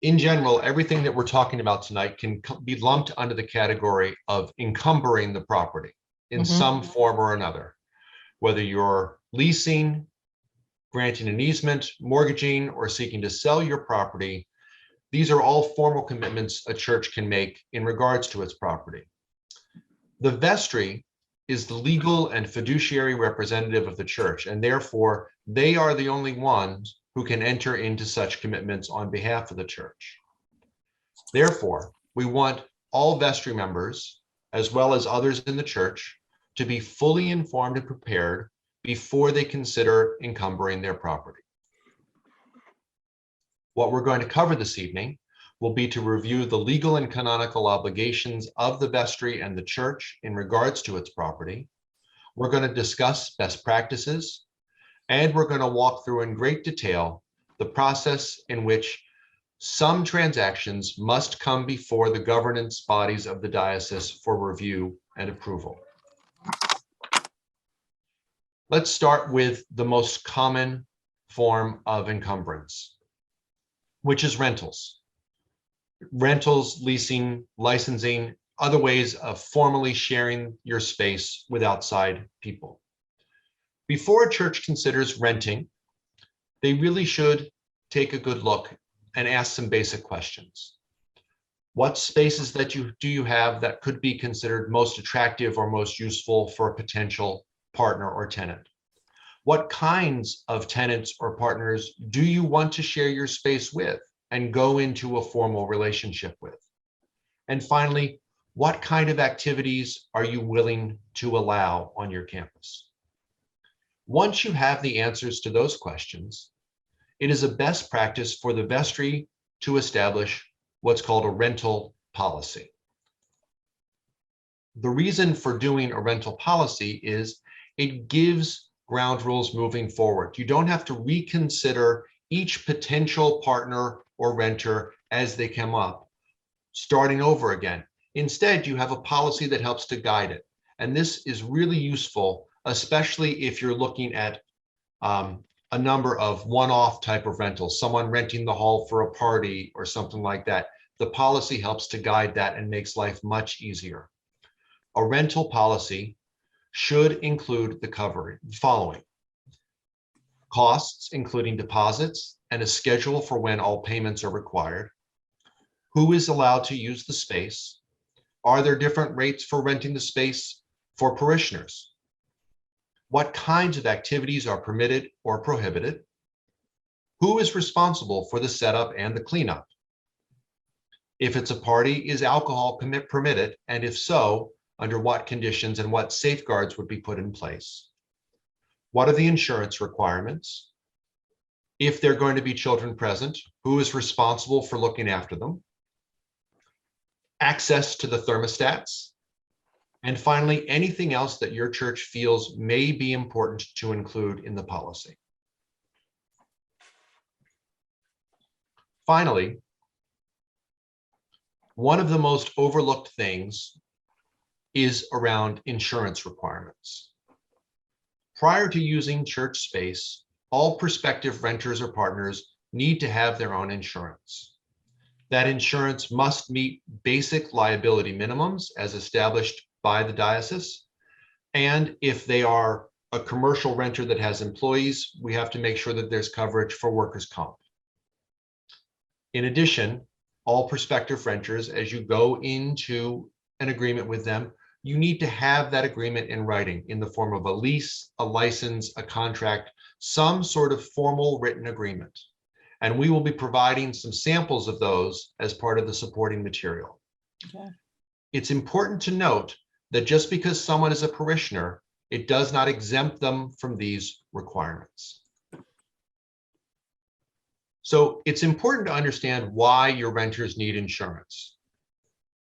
in general, everything that we're talking about tonight can be lumped under the category of encumbering the property in some form or another, whether you're leasing, granting an easement, mortgaging, or seeking to sell your property. These are all formal commitments a church can make in regards to its property. The vestry is the legal and fiduciary representative of the church, and therefore they are the only ones who can enter into such commitments on behalf of the church. Therefore, we want all vestry members, as well as others in the church, to be fully informed and prepared before they consider encumbering their property. What we're going to cover this evening will be to review the legal and canonical obligations of the vestry and the church in regards to its property. We're going to discuss best practices, and we're going to walk through in great detail the process in which some transactions must come before the governance bodies of the diocese for review and approval. Let's start with the most common form of encumbrance, which is rentals. Rentals, leasing, licensing, other ways of formally sharing your space with outside people. Before a church considers renting, they really should take a good look and ask some basic questions. What spaces do you have that could be considered most attractive or most useful for a potential partner or tenant? What kinds of tenants or partners do you want to share your space with and go into a formal relationship with? And finally, what kind of activities are you willing to allow on your campus? Once you have the answers to those questions, it is a best practice for the vestry to establish what's called a rental policy. The reason for doing a rental policy is it gives ground rules moving forward. You don't have to reconsider each potential partner or renter as they come up, starting over again. Instead, you have a policy that helps to guide it. And this is really useful, especially if you're looking at a number of one-off type of rentals, someone renting the hall for a party or something like that. The policy helps to guide that and makes life much easier. A rental policy should include the following: costs, including deposits, and a schedule for when all payments are required. Who is allowed to use the space? Are there different rates for renting the space for parishioners? What kinds of activities are permitted or prohibited? Who is responsible for the setup and the cleanup? If it's a party, is alcohol permitted? And if so, under what conditions and what safeguards would be put in place? What are the insurance requirements? If there are going to be children present, who is responsible for looking after them? Access to the thermostats. And finally, anything else that your church feels may be important to include in the policy. Finally, one of the most overlooked things is around insurance requirements. Prior to using church space, all prospective renters or partners need to have their own insurance. That insurance must meet basic liability minimums as established by the diocese. And if they are a commercial renter that has employees, we have to make sure that there's coverage for workers' comp. In addition, all prospective renters, as you go into an agreement with them, you need to have that agreement in writing in the form of a lease, a license, a contract, some sort of formal written agreement. And we will be providing some samples of those as part of the supporting material. Okay. It's important to note that just because someone is a parishioner, it does not exempt them from these requirements. So it's important to understand why your renters need insurance.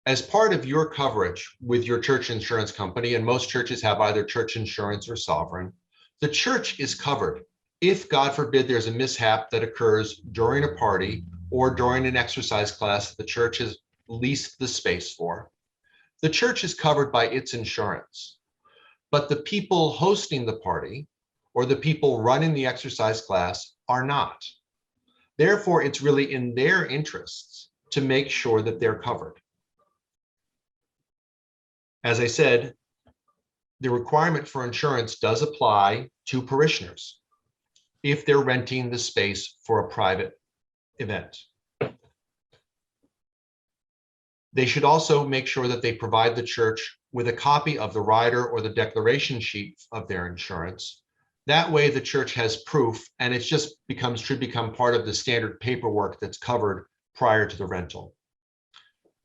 As part of your coverage with your church insurance company, and most churches have either church insurance or sovereign, the church is covered. If, God forbid, there's a mishap that occurs during a party or during an exercise class that the church has leased the space for, the church is covered by its insurance. But the people hosting the party or the people running the exercise class are not. Therefore, it's really in their interests to make sure that they're covered. As I said, the requirement for insurance does apply to parishioners if they're renting the space for a private event. They should also make sure that they provide the church with a copy of the rider or the declaration sheet of their insurance. That way the church has proof, and it just should become part of the standard paperwork that's covered prior to the rental.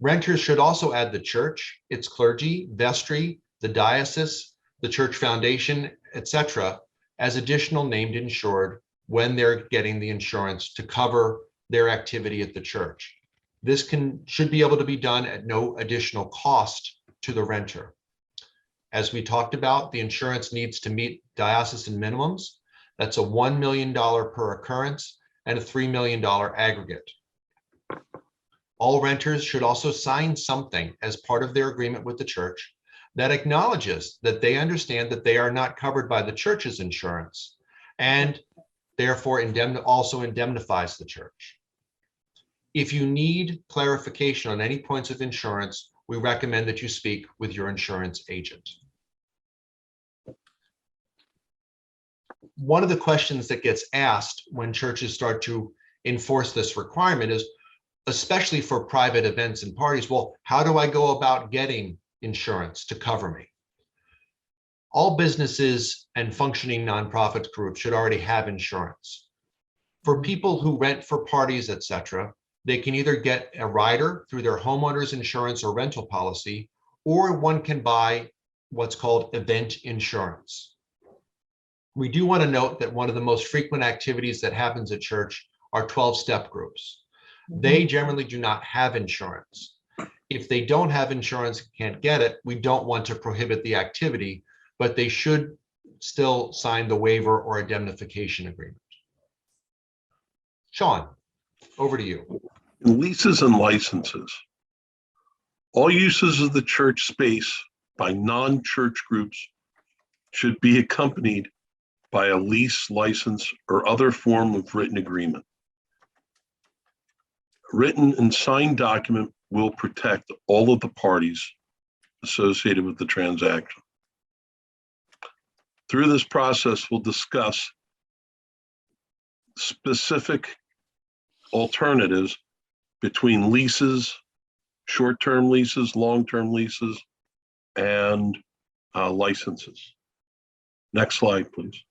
Renters should also add the church, its clergy, vestry, the diocese, the church foundation, etc., as additional named insured when they're getting the insurance to cover their activity at the church. This should be able to be done at no additional cost to the renter. As we talked about, the insurance needs to meet diocesan minimums. That's a $1 million per occurrence and a $3 million aggregate. All renters should also sign something as part of their agreement with the church that acknowledges that they understand that they are not covered by the church's insurance, and therefore also indemnifies the church. If you need clarification on any points of insurance, we recommend that you speak with your insurance agent. One of the questions that gets asked when churches start to enforce this requirement is, especially for private events and parties, well, how do I go about getting insurance to cover me? All businesses and functioning nonprofit groups should already have insurance. For people who rent for parties, etc., they can either get a rider through their homeowner's insurance or rental policy, or one can buy what's called event insurance. We do want to note that one of the most frequent activities that happens at church are 12-step groups. They generally do not have insurance. If they don't have insurance and can't get it, we don't want to prohibit the activity, but they should still sign the waiver or indemnification agreement. Sean, over to you. Leases and licenses. All uses of the church space by non-church groups should be accompanied by a lease, license, or other form of written agreement. A written and signed document will protect all of the parties associated with the transaction. Through this process, we'll discuss specific alternatives between leases, short-term leases, long-term leases, and licenses. Next slide, please.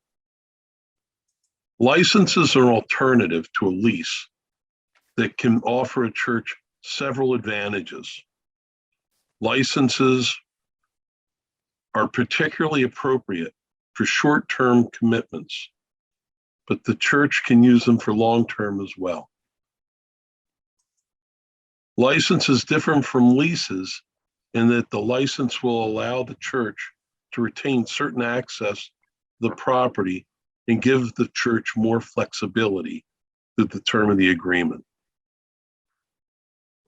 Licenses are an alternative to a lease that can offer a church several advantages. Licenses are particularly appropriate for short-term commitments, but the church can use them for long-term as well. Licenses differ from leases in that the license will allow the church to retain certain access to the property and give the church more flexibility through the term of the agreement.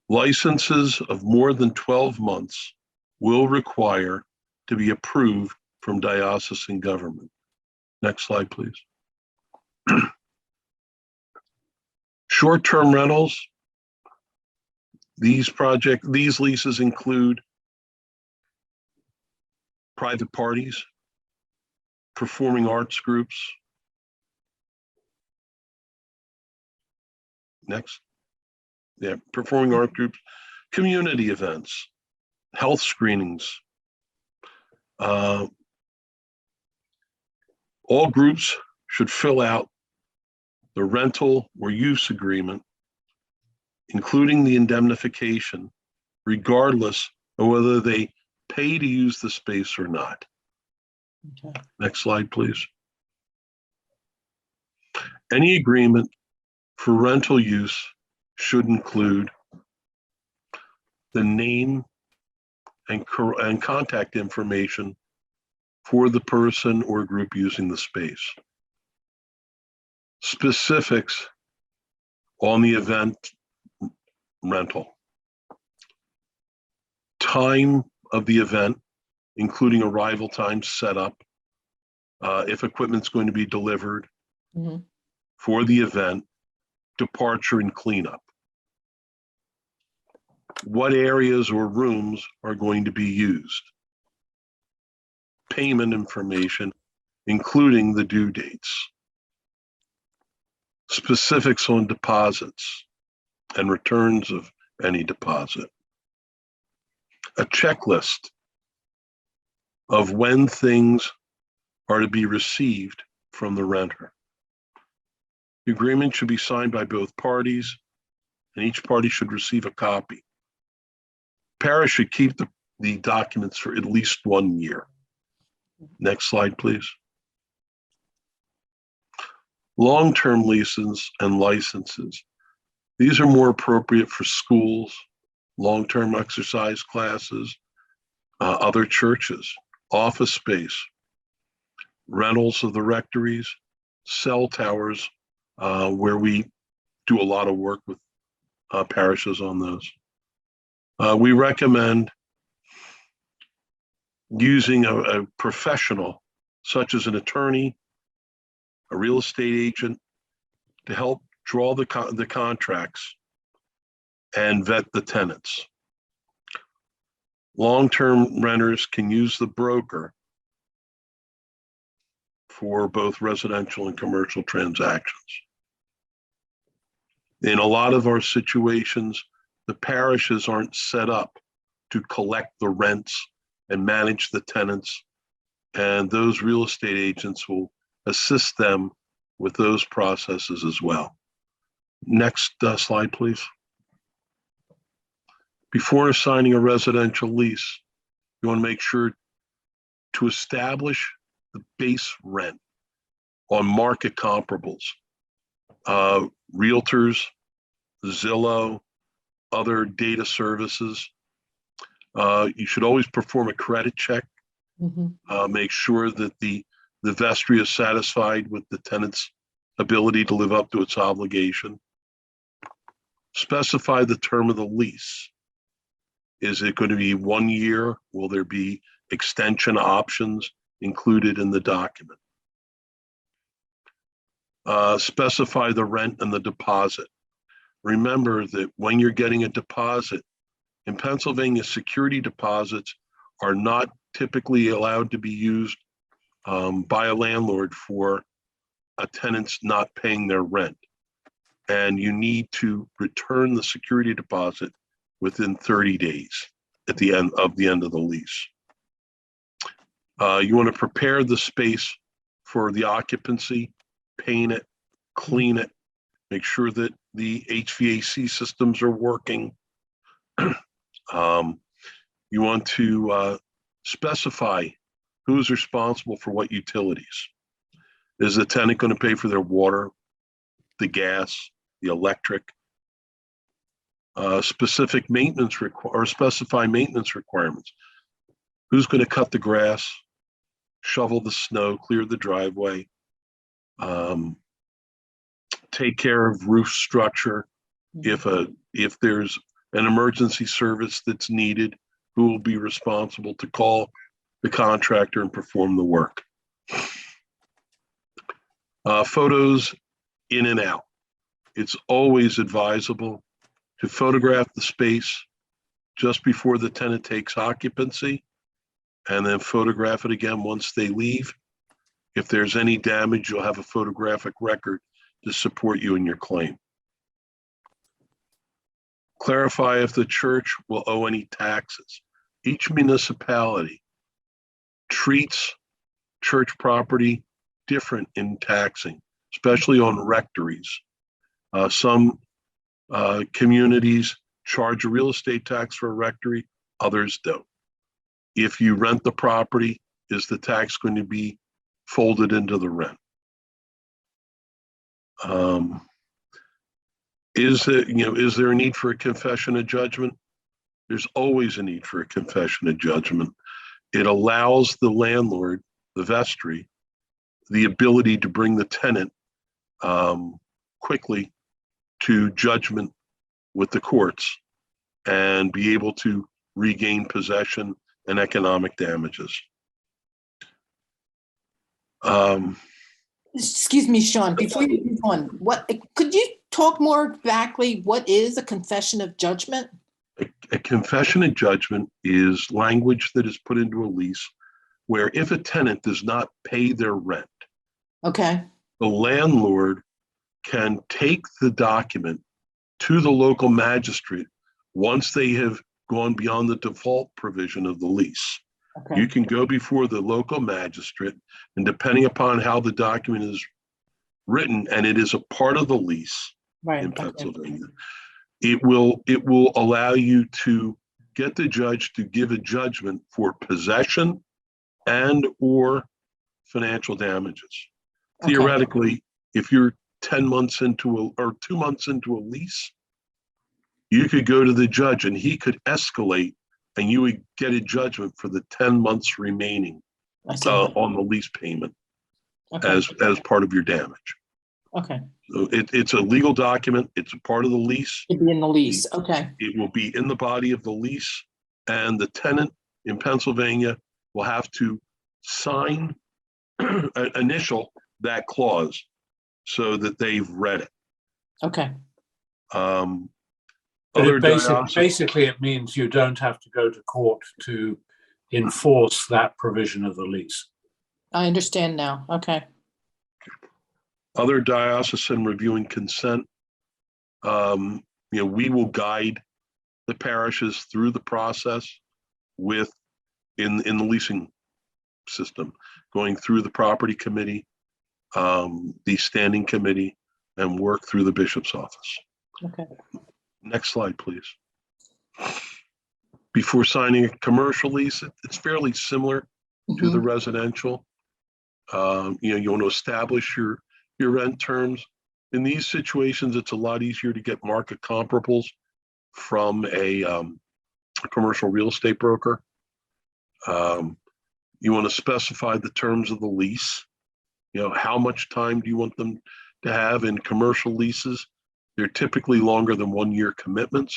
Licenses of more than 12 months will require to be approved from diocesan government. Next slide, please. Short-term rentals. These leases include private parties, performing arts groups. Next. Yeah, performing art groups, community events, health screenings. All groups should fill out the rental or use agreement, including the indemnification, regardless of whether they pay to use the space or not. Okay. Next slide, please. Any agreement for rental use should include the name and contact information for the person or group using the space. Specifics on the event rental. Time of the event, including arrival time, setup, if equipment's going to be delivered for the event, departure and cleanup. What areas or rooms are going to be used? Payment information, including the due dates. Specifics on deposits and returns of any deposit. A checklist of when things are to be received from the renter. The agreement should be signed by both parties, and each party should receive a copy. Parish should keep the documents for at least 1 year. Next slide, please. Long-term leases and licenses. These are more appropriate for schools, long-term exercise classes, other churches, office space, rentals of the rectories, cell towers, where we do a lot of work with parishes on those. We recommend using a professional, such as an attorney, a real estate agent, to help draw the contracts and vet the tenants. Long-term renters can use the broker for both residential and commercial transactions. In a lot of our situations, the parishes aren't set up to collect the rents and manage the tenants, and those real estate agents will assist them with those processes as well. Next slide, please. Before signing a residential lease, you want to make sure to establish the base rent on market comparables. Realtors, Zillow, other data services. You should always perform a credit check. Make sure that the vestry is satisfied with the tenant's ability to live up to its obligation. Specify the term of the lease. Is it going to be 1 year? Will there be extension options included in the document? Specify the rent and the deposit. Remember that when you're getting a deposit, in Pennsylvania, security deposits are not typically allowed to be used by a landlord for a tenant's not paying their rent. And you need to return the security deposit within 30 days at the end of the lease. You want to prepare the space for the occupancy, paint it, clean it, make sure that the HVAC systems are working. You want to specify who's responsible for what utilities. Is the tenant going to pay for their water, the gas, the electric? Specific maintenance or specify maintenance requirements. Who's going to cut the grass, shovel the snow, clear the driveway, take care of roof structure. If there's an emergency service that's needed, who will be responsible to call the contractor and perform the work. Photos in and out. It's always advisable to photograph the space just before the tenant takes occupancy, and then photograph it again once they leave. If there's any damage, you'll have a photographic record to support you in your claim. Clarify if the church will owe any taxes. Each municipality treats church property different in taxing, especially on rectories. Some communities charge a real estate tax for a rectory, others don't. If you rent the property, is the tax going to be folded into the rent? Is there a need for a confession of judgment? There's always a need for a confession of judgment. It allows the landlord, the vestry, the ability to bring the tenant quickly to judgment with the courts and be able to regain possession and economic damages. Excuse me, Sean, before you move on, could you talk more exactly what is a confession of judgment? A confession of judgment is language that is put into a lease where if a tenant does not pay their rent, Okay, the landlord can take the document to the local magistrate once they have gone beyond the default provision of the lease. You okay, can go before the local magistrate, and depending upon how the document is written, and it is a part of the lease right, in okay, Pennsylvania, it will allow you to get the judge to give a judgment for possession and or financial damages. okay, Theoretically, if you're 10 months into or 2 months into a lease, you could go to the judge and he could escalate and you would get a judgment for the 10 months remaining I see, on the lease payment okay, as part of your damage. okay. So it's a legal document. It's a part of the lease. It'd be in the lease, okay, It will be in the body of the lease, and the tenant in Pennsylvania will have to sign, initial that clause so that they've read it. okay, Um, But other basically, it means you don't have to go to court to enforce that provision of the lease. I understand now, okay, other diocesan reviewing consent, we will guide the parishes through the process with in the leasing system, going through the property committee, the standing committee, and work through the bishop's office. okay, Next slide, please. Before signing a commercial lease, it's fairly similar to the residential. You want to establish your rent terms. In these situations, it's a lot easier to get market comparables from a commercial real estate broker. You want to specify the terms of the lease. How much time do you want them to have? In commercial leases, they're typically longer than 1 year commitments.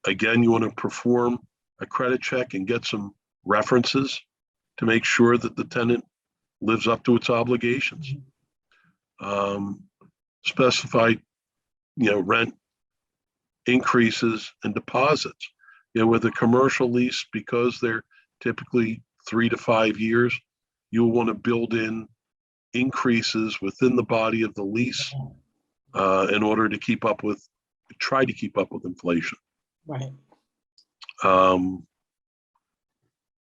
Again, you want to perform a credit check and get some references to make sure that the tenant lives up to its obligations. Specify, rent increases and deposits. With a commercial lease, because they're typically 3 to 5 years, you'll want to build in increases within the body of the lease in order to try to keep up with inflation. right,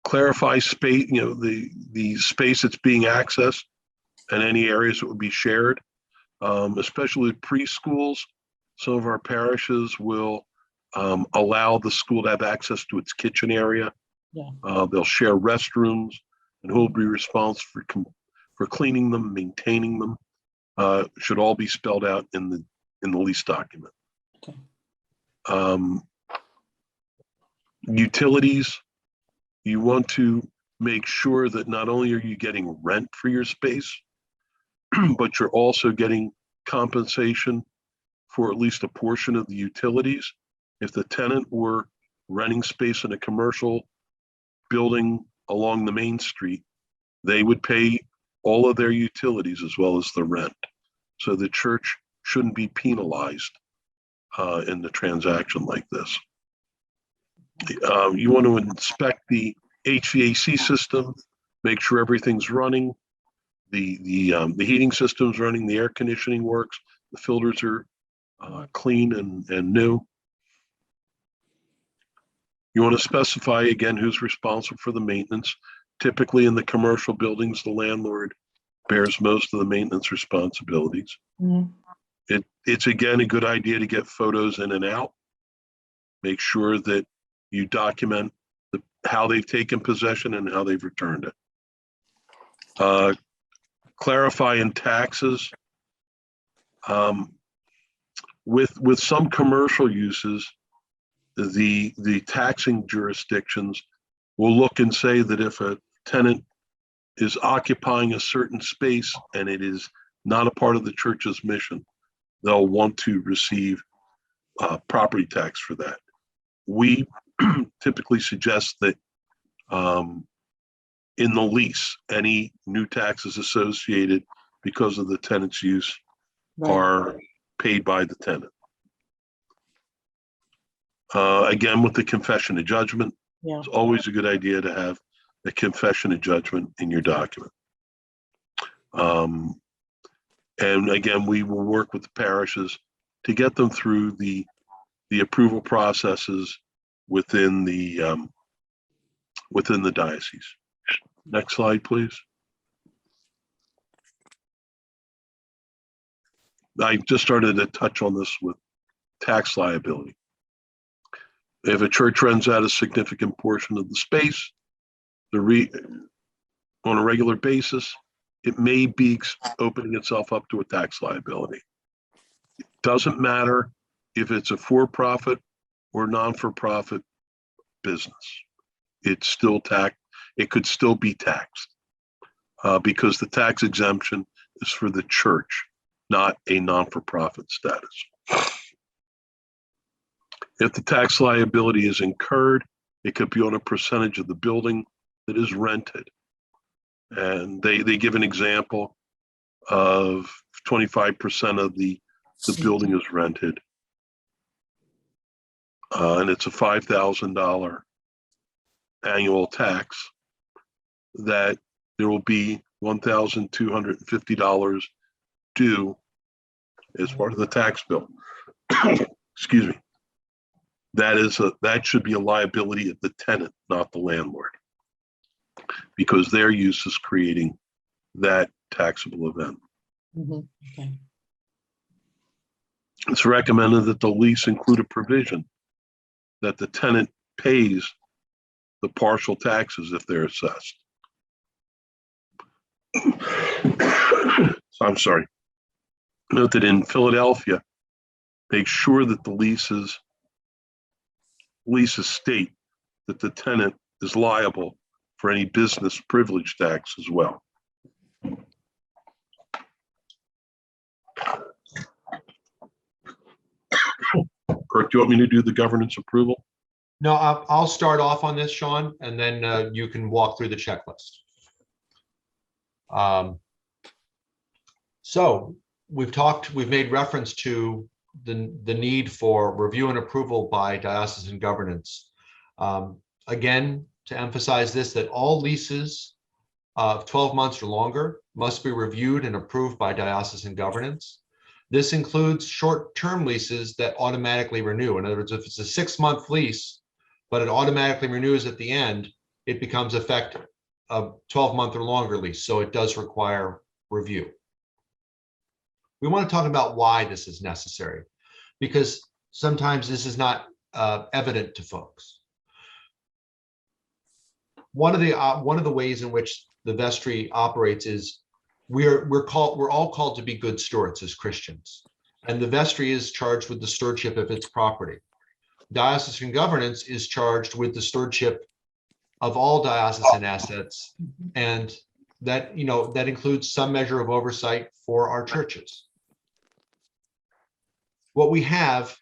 Clarify space, the space that's being accessed and any areas that would be shared, especially with preschools. Some of our parishes will allow the school to have access to its kitchen area. Yeah. They'll share restrooms, and who will be responsible for cleaning them, maintaining them. Should all be spelled out in the lease document. okay, Utilities, you want to make sure that not only are you getting rent for your space, but you're also getting compensation for at least a portion of the utilities. If the tenant were renting space in a commercial building along the main street, they would pay all of their utilities as well as the rent. So the church shouldn't be penalized in the transaction like this. You want to inspect the HVAC system, make sure everything's running, the heating system's running, the air conditioning works, the filters are clean and new. You want to specify again who's responsible for the maintenance. Typically in the commercial buildings, the landlord bears most of the maintenance responsibilities. It's again a good idea to get photos in and out. Make sure that you document how they've taken possession and how they've returned it. Clarify in taxes. With some commercial uses, the taxing jurisdictions will look and say that if a tenant is occupying a certain space and it is not a part of the church's mission, they'll want to receive property tax for that. We typically suggest that in the lease, any new taxes associated because of the tenant's use Right. are paid by the tenant. Again, with the confession of judgment, Yeah. it's always a good idea to have a confession of judgment in your document. And again, we will work with the parishes to get them through the approval processes within the diocese. Next slide, please. I just started to touch on this with tax liability. If a church rents out a significant portion of the space, on a regular basis, it may be opening itself up to a tax liability. It doesn't matter if it's a for-profit or non-for-profit business. It's still taxed. It could still be taxed because the tax exemption is for the church, not a non-for-profit status. If the tax liability is incurred, it could be on a percentage of the building that is rented. And they give an example of 25% of the building is rented. And it's a $5,000 annual tax that there will be $1,250 due as part of the tax bill. Excuse me. That should be a liability of the tenant, not the landlord, because their use is creating that taxable event. Mhm. Okay. It's recommended that the lease include a provision that the tenant pays the partial taxes if they're assessed. I'm sorry. Note that in Philadelphia, make sure that the leases state that the tenant is liable for any business privilege tax as well. Kirk, do you want me to do the governance approval? No, I'll start off on this, Sean, and then you can walk through the checklist. So we've made reference to the need for review and approval by diocesan governance. Again, to emphasize this, that all leases of 12 months or longer must be reviewed and approved by diocesan governance. This includes short-term leases that automatically renew. In other words, if it's a 6-month lease, but it automatically renews at the end, it becomes effective a 12-month or longer lease. So it does require review. We want to talk about why this is necessary, because sometimes this is not evident to folks. One of the ways in which the vestry operates is we're all called to be good stewards as Christians, and the vestry is charged with the stewardship of its property. Diocesan governance is charged with the stewardship of all diocesan assets, and that includes some measure of oversight for our churches. What we have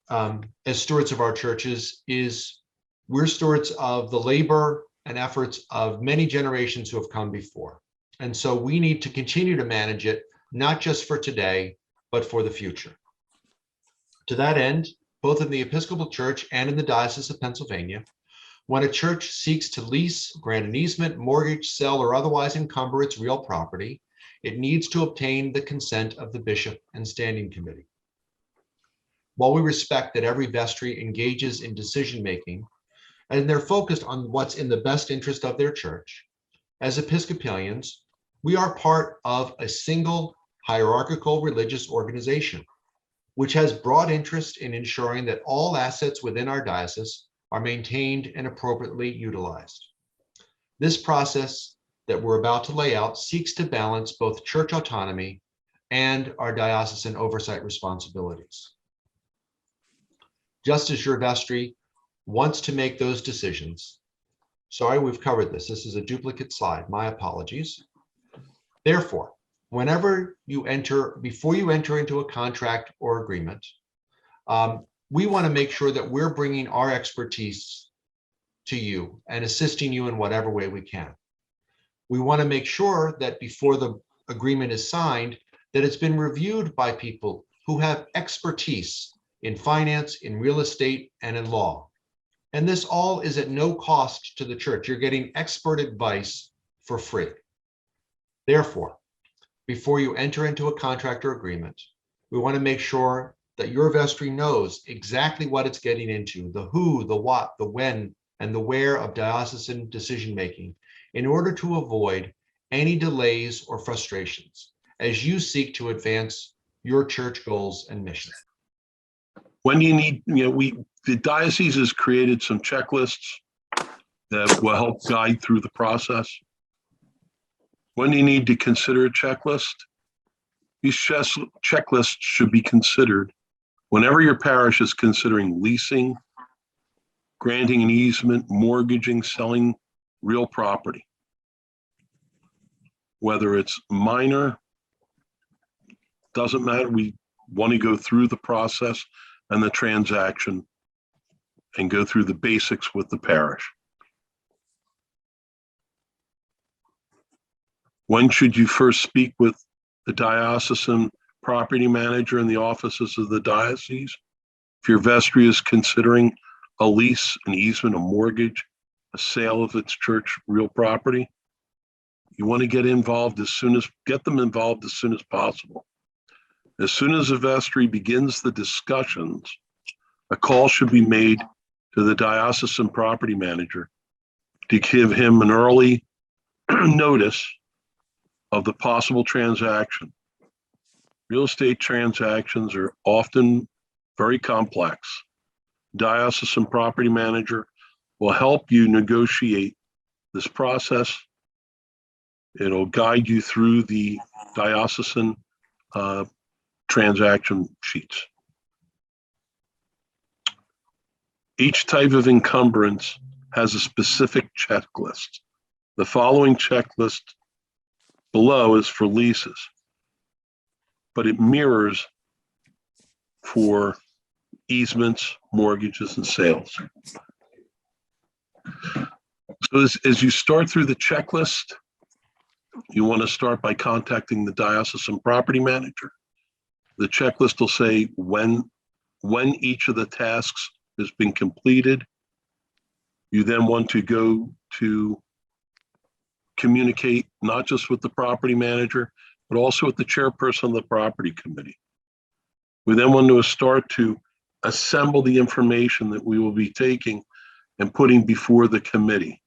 as stewards of our churches is we're stewards of the labor and efforts of many generations who have come before. And so we need to continue to manage it, not just for today, but for the future. To that end, both in the Episcopal Church and in the Diocese of Pennsylvania, when a church seeks to lease, grant an easement, mortgage, sell, or otherwise encumber its real property, it needs to obtain the consent of the bishop and standing committee. While we respect that every vestry engages in decision-making, and they're focused on what's in the best interest of their church, as Episcopalians, we are part of a single hierarchical religious organization, which has broad interest in ensuring that all assets within our diocese are maintained and appropriately utilized. This process that we're about to lay out seeks to balance both church autonomy and our diocesan oversight responsibilities. Just as your vestry wants to make those decisions, sorry, we've covered this. This is a duplicate slide. My apologies. Therefore, before you enter into a contract or agreement, we want to make sure that we're bringing our expertise to you and assisting you in whatever way we can. We want to make sure that before the agreement is signed, that it's been reviewed by people who have expertise in finance, in real estate, and in law. And this all is at no cost to the church. You're getting expert advice for free. Therefore, before you enter into a contract or agreement, we want to make sure that your vestry knows exactly what it's getting into, the who, the what, the when, and the where of diocesan decision-making in order to avoid any delays or frustrations as you seek to advance your church goals and mission. When do you need, the diocese has created some checklists that will help guide through the process. When do you need to consider a checklist? These checklists should be considered whenever your parish is considering leasing, granting an easement, mortgaging, selling real property. Whether it's minor, doesn't matter. We want to go through the process and the transaction and go through the basics with the parish. When should you first speak with the diocesan property manager in the offices of the diocese? If your vestry is considering a lease, an easement, a mortgage, a sale of its church real property, you want to get them involved as soon as possible. As soon as the vestry begins the discussions, a call should be made to the diocesan property manager to give him an early notice of the possible transaction. Real estate transactions are often very complex. Diocesan property manager will help you negotiate this process. It'll guide you through the diocesan transaction sheets. Each type of encumbrance has a specific checklist. The following checklist below is for leases, but it mirrors for easements, mortgages, and sales. So as you start through the checklist, you want to start by contacting the diocesan property manager. The checklist will say when each of the tasks has been completed. You then want to go to communicate not just with the property manager, but also with the chairperson of the property committee. We then want to start to assemble the information that we will be taking and putting before the committee.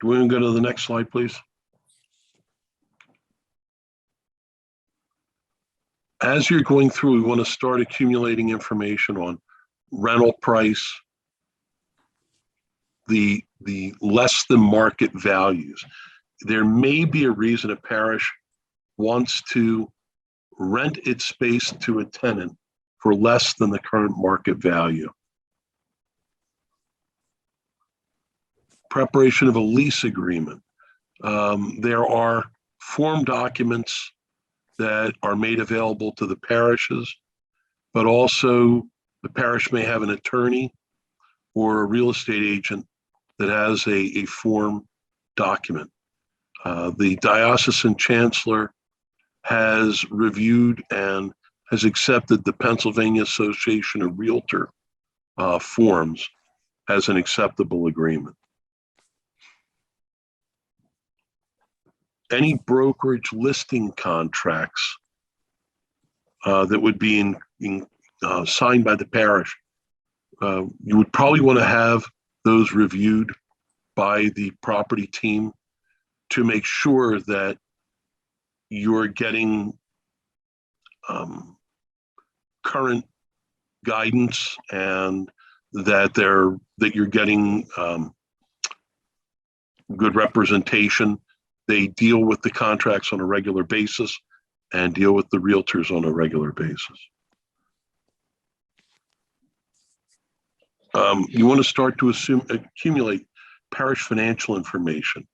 Do we want to go to the next slide, please? As you're going through, we want to start accumulating information on rental price, the less than market values. There may be a reason a parish wants to rent its space to a tenant for less than the current market value. Preparation of a lease agreement. There are form documents that are made available to the parishes, but also the parish may have an attorney or a real estate agent that has a form document. The diocesan chancellor has reviewed and has accepted the Pennsylvania Association of Realtor forms as an acceptable agreement. Any brokerage listing contracts that would be signed by the parish, you would probably want to have those reviewed by the property team to make sure that you're getting current guidance and that you're getting good representation. They deal with the contracts on a regular basis and deal with the realtors on a regular basis. You want to start to accumulate parish financial information,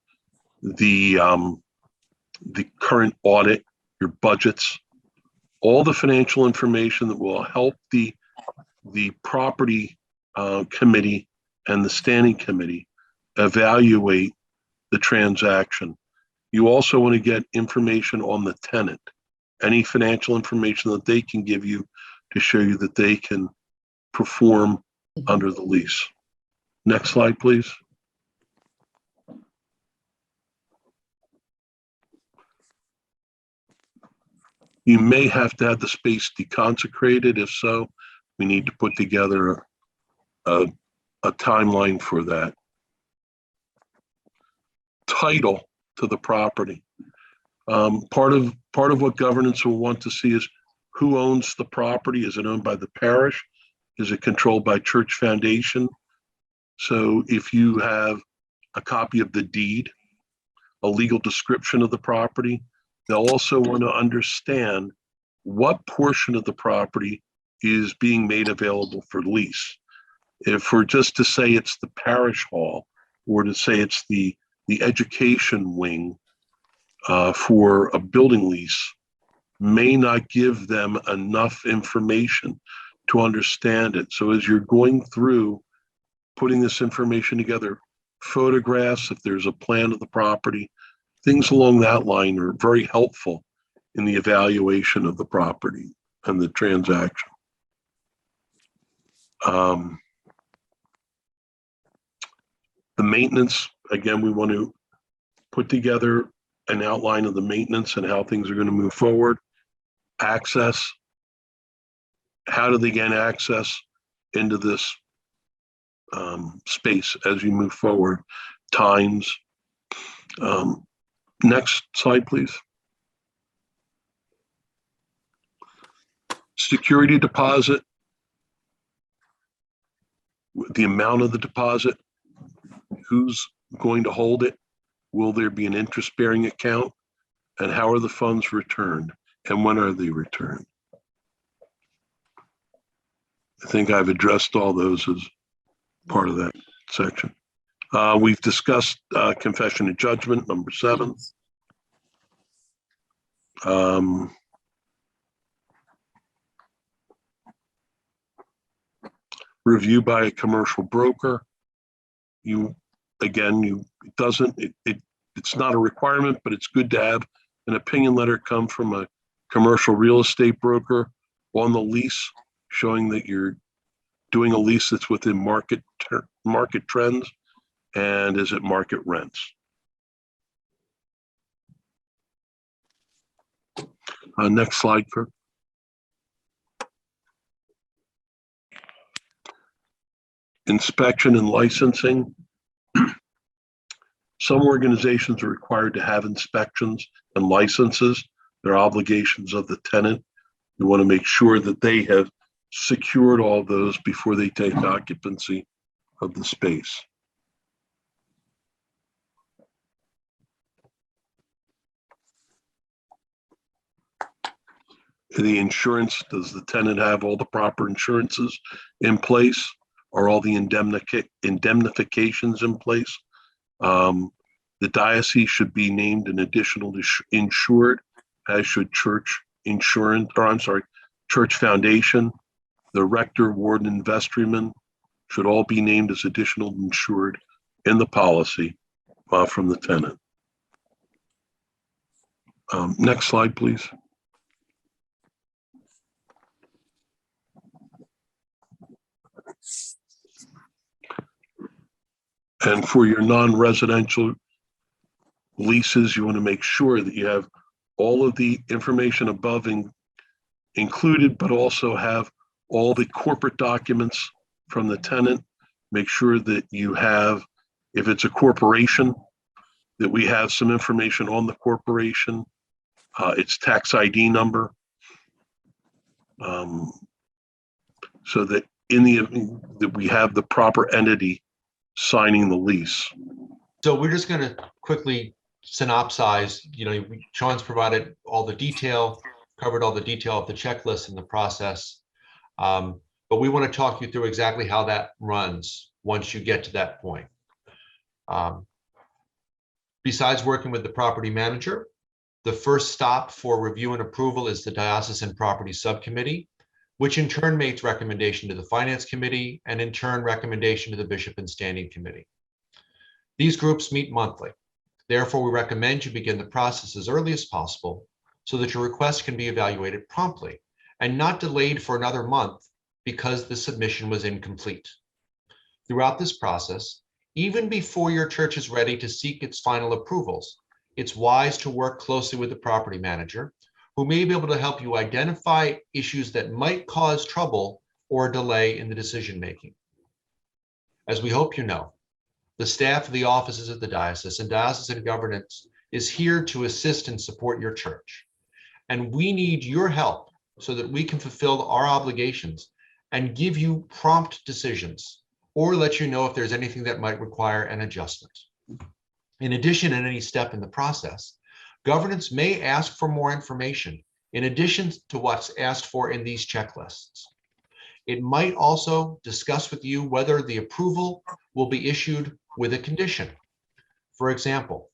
the current audit, your budgets, all the financial information that will help the property committee and the standing committee evaluate the transaction You also want to get information on the tenant, any financial information that they can give you to show you that they can perform under the lease. Next slide, please. You may have to have the space deconsecrated. If so, we need to put together a timeline for that. Title to the property. Part of what governance will want to see is who owns the property. Is it owned by the parish? Is it controlled by church foundation? So if you have a copy of the deed, a legal description of the property, they'll also want to understand what portion of the property is being made available for lease. If we're just to say it's the parish hall, or to say it's the education wing for a building lease, may not give them enough information to understand it. So as you're going through putting this information together, photographs, if there's a plan of the property, things along that line are very helpful in the evaluation of the property and the transaction. The maintenance, again, we want to put together an outline of the maintenance and how things are going to move forward. Access, how do they gain access into this space as you move forward? Times. Next slide, please. Security deposit, the amount of the deposit, who's going to hold it, will there be an interest-bearing account, and how are the funds returned, and when are they returned? I think I've addressed all those as part of that section. We've discussed confession and judgment, number 7. Review by a commercial broker. It's not a requirement, but it's good to have an opinion letter come from a commercial real estate broker on the lease, showing that you're doing a lease that's within market trends and is at market rents. Next slide, Kirk. Inspection and licensing. Some organizations are required to have inspections and licenses. They're obligations of the tenant. We want to make sure that they have secured all those before they take occupancy of the space. The insurance, does the tenant have all the proper insurances in place? Are all the indemnifications in place? The diocese should be named an additional insured, as should church foundation. The rector, warden, and vestryman should all be named as additional insured in the policy from the tenant. Next slide, please. And for your non-residential leases, you want to make sure that you have all of the information above included, but also have all the corporate documents from the tenant. Make sure that you have, if it's a corporation, that we have some information on the corporation, its tax ID number, so that in the event that we have the proper entity signing the lease. So we're just going to quickly synopsize. Sean's provided all the detail, covered all the detail of the checklist and the process. But we want to talk you through exactly how that runs once you get to that point. Besides working with the property manager, the first stop for review and approval is the Diocesan Property Subcommittee, which in turn makes recommendation to the Finance Committee and in turn recommendation to the Bishop and Standing Committee. These groups meet monthly. Therefore, we recommend you begin the process as early as possible so that your request can be evaluated promptly and not delayed for another month because the submission was incomplete. Throughout this process, even before your church is ready to seek its final approvals, it's wise to work closely with the property manager, who may be able to help you identify issues that might cause trouble or delay in the decision-making. As we hope you know, the staff of the offices of the diocese and diocesan governance is here to assist and support your church. And we need your help so that we can fulfill our obligations and give you prompt decisions or let you know if there's anything that might require an adjustment. In addition, at any step in the process, governance may ask for more information in addition to what's asked for in these checklists. It might also discuss with you whether the approval will be issued with a condition. For example,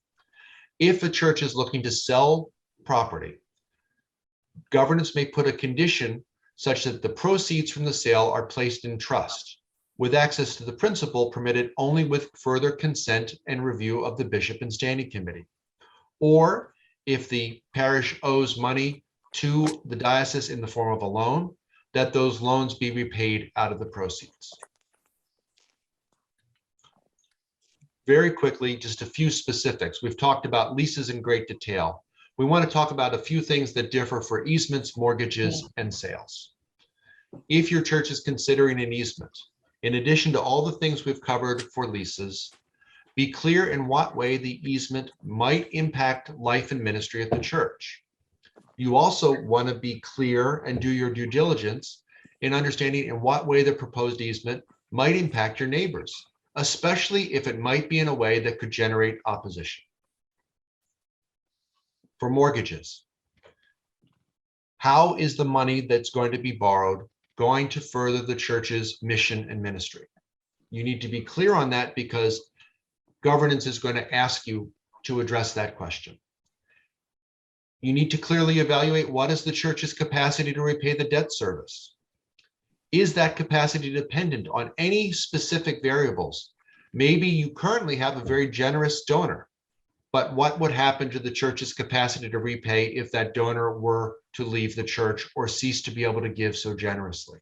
if a church is looking to sell property, governance may put a condition such that the proceeds from the sale are placed in trust, with access to the principal permitted only with further consent and review of the bishop and standing committee. Or if the parish owes money to the diocese in the form of a loan, that those loans be repaid out of the proceeds. Very quickly, just a few specifics. We've talked about leases in great detail. We want to talk about a few things that differ for easements, mortgages, and sales. If your church is considering an easement, in addition to all the things we've covered for leases, be clear in what way the easement might impact life and ministry at the church. You also want to be clear and do your due diligence in understanding in what way the proposed easement might impact your neighbors, especially if it might be in a way that could generate opposition. For mortgages, how is the money that's going to be borrowed going to further the church's mission and ministry? You need to be clear on that because governance is going to ask you to address that question. You need to clearly evaluate what is the church's capacity to repay the debt service. Is that capacity dependent on any specific variables? Maybe you currently have a very generous donor, but what would happen to the church's capacity to repay if that donor were to leave the church or cease to be able to give so generously?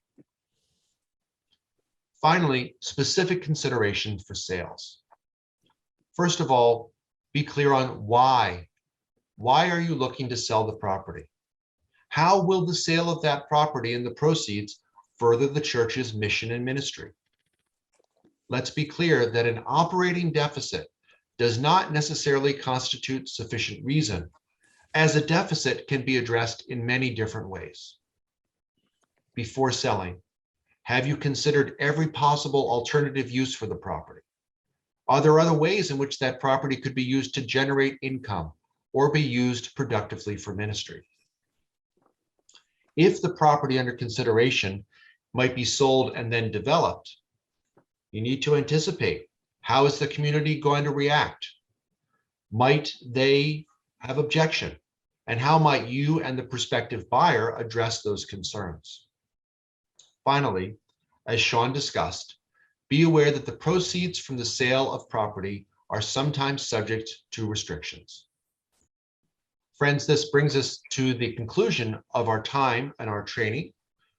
Finally, specific considerations for sales. First of all, be clear on why. Why are you looking to sell the property? How will the sale of that property and the proceeds further the church's mission and ministry? Let's be clear that an operating deficit does not necessarily constitute sufficient reason, as a deficit can be addressed in many different ways. Before selling, have you considered every possible alternative use for the property? Are there other ways in which that property could be used to generate income or be used productively for ministry? If the property under consideration might be sold and then developed, you need to anticipate, how is the community going to react? Might they have objection? And how might you and the prospective buyer address those concerns? Finally, as Sean discussed, be aware that the proceeds from the sale of property are sometimes subject to restrictions. Friends, this brings us to the conclusion of our time and our training.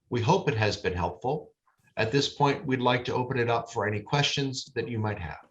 We hope it has been helpful. At this point, we'd like to open it up for any questions that you might have.